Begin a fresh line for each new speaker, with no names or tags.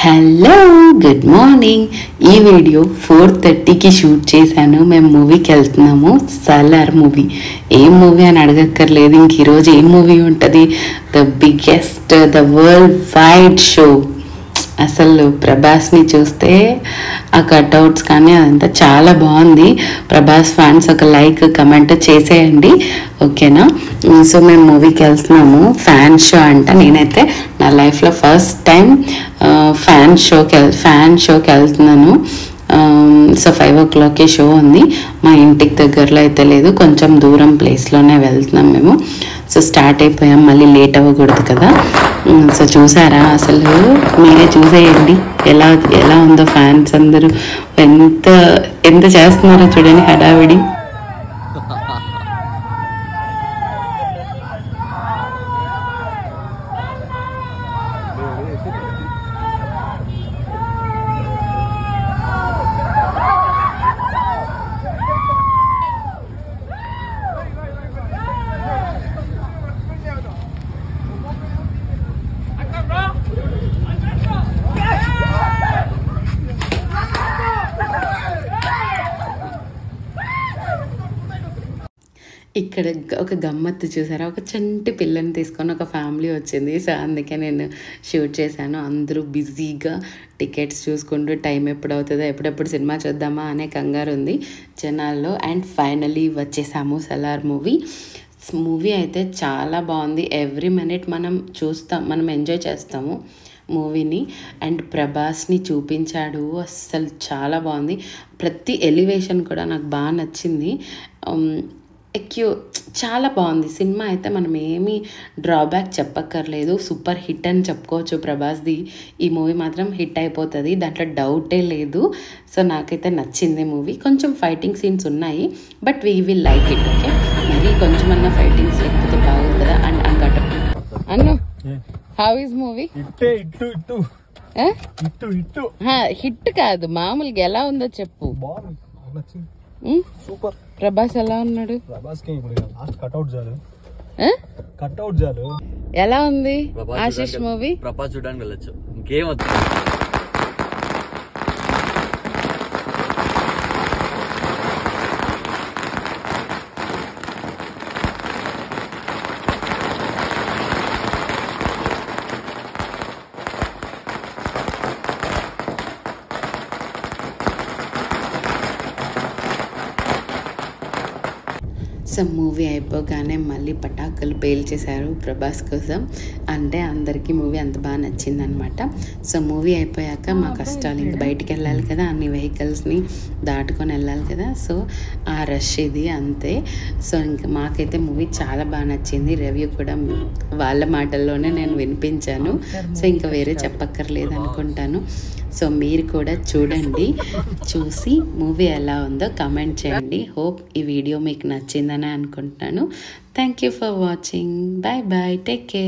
Hello good morning. ఈ video 4:30కి shoot చేశాను. మేము మూవీకి వెళ్తున్నాము, సలార్ మూవీ. ఏం మూవీ అని అడగక్కర్లేదు, ఇంక ఈరోజు ఏం మూవీ ఉంటుంది? The biggest, the world wide show. అసలు ప్రభాస్ని చూస్తే ఆ కట్అవుట్స్ కానీ అదంతా చాలా బాగుంది. ప్రభాస్ ఫ్యాన్స్ ఒక లైక్ కమెంట్ చేసేయండి, ఓకేనా? సో మేము మూవీకి వెళ్తున్నాము. ఫ్యాన్ షో అంట. నేనైతే నా లైఫ్లో ఫస్ట్ టైం ఫ్యాన్ షోకి వెళ్తున్నాను. సో 5 o'clockకి షో ఉంది. మా ఇంటికి దగ్గరలో అయితే లేదు, కొంచెం దూరం ప్లేస్లోనే వెళ్తున్నాం మేము. సో స్టార్ట్ అయిపోయాం, మళ్ళీ లేట్ అవ్వకూడదు కదా. సో చూసారా, అసలు మీరే చూసేయండి ఎలా ఎలా ఉందో. ఫ్యాన్స్ అందరూ ఎంత ఎంత చేస్తున్నారో చూడండి, హడావిడి. ఇక్కడ ఒక గమ్మత్తు చూసారా, ఒక చంటి పిల్లని తీసుకొని ఒక ఫ్యామిలీ వచ్చింది. సో అందుకే నేను షూట్ చేశాను. అందరూ బిజీగా టికెట్స్ చూసుకుంటూ టైం ఎప్పుడు అవుతుందో, ఎప్పుడెప్పుడు సినిమా చూద్దామా అనే కంగారు ఉంది జనాల్లో. అండ్ ఫైనలీ వచ్చేసాము సలార్ మూవీ. మూవీ అయితే చాలా బాగుంది. ఎవ్రీ మినిట్ మనం ఎంజాయ్ చేస్తాము మూవీని. అండ్ ప్రభాస్ని చూపించాడు, అస్సలు చాలా బాగుంది. ప్రతి ఎలివేషన్ కూడా నాకు బాగా నచ్చింది. చాలా బాగుంది సినిమా అయితే. మనం ఏమీ డ్రాబ్యాక్ చెప్పక్కర్లేదు, సూపర్ హిట్ అని చెప్పుకోవచ్చు ప్రభాస్ది. ఈ మూవీ మాత్రం హిట్ అయిపోతుంది, దాంట్లో డౌటే లేదు. సో నాకైతే నచ్చింది మూవీ. కొంచెం ఫైటింగ్ సీన్స్ ఉన్నాయి, but we will like it, okay? మరి కొంచెమన్నా ఫైటింగ్స్ లేకపోతే బాగుంది కదా. అండ్ అంకట అన్ను, హౌ ఈజ్ మూవీ? హిట్ కాదు, మామూలుగా ఎలా ఉందో చెప్పు.
సూపర్.
ప్రభాస్ ఎలా ఉన్నాడు? ఎలా ఉంది ఆశీష్ మూవీ?
ప్రభాస్ చూడడానికి వెళ్ళొచ్చు, ఇంకేం వద్దు.
సో మూవీ అయిపోగానే మళ్ళీ పటాకులు పేల్చేశారు ప్రభాస్ కోసం. అంటే అందరికీ మూవీ అంత బాగా నచ్చిందనమాట. సో మూవీ అయిపోయాక మా కష్టాలు, ఇంక బయటికి వెళ్ళాలి కదా, అన్ని వెహికల్స్ని దాటుకొని వెళ్ళాలి కదా. సో ఆ రష్ ఇది అంతే. సో ఇంకా మాకైతే మూవీ చాలా బాగా నచ్చింది. రివ్యూ కూడా వాళ్ళ మాటల్లోనే నేను వినిపించాను. సో ఇంకా వేరే చెప్పక్కర్లేదు అనుకుంటాను. సో మీరు కూడా చూడండి, చూసి మూవీ ఎలా ఉందో కమెంట్ చేయండి. హోప్ ఈ వీడియో మీకు నచ్చిందని అనుకుంటున్నాను. Thank you for watching. Bye bye, take care.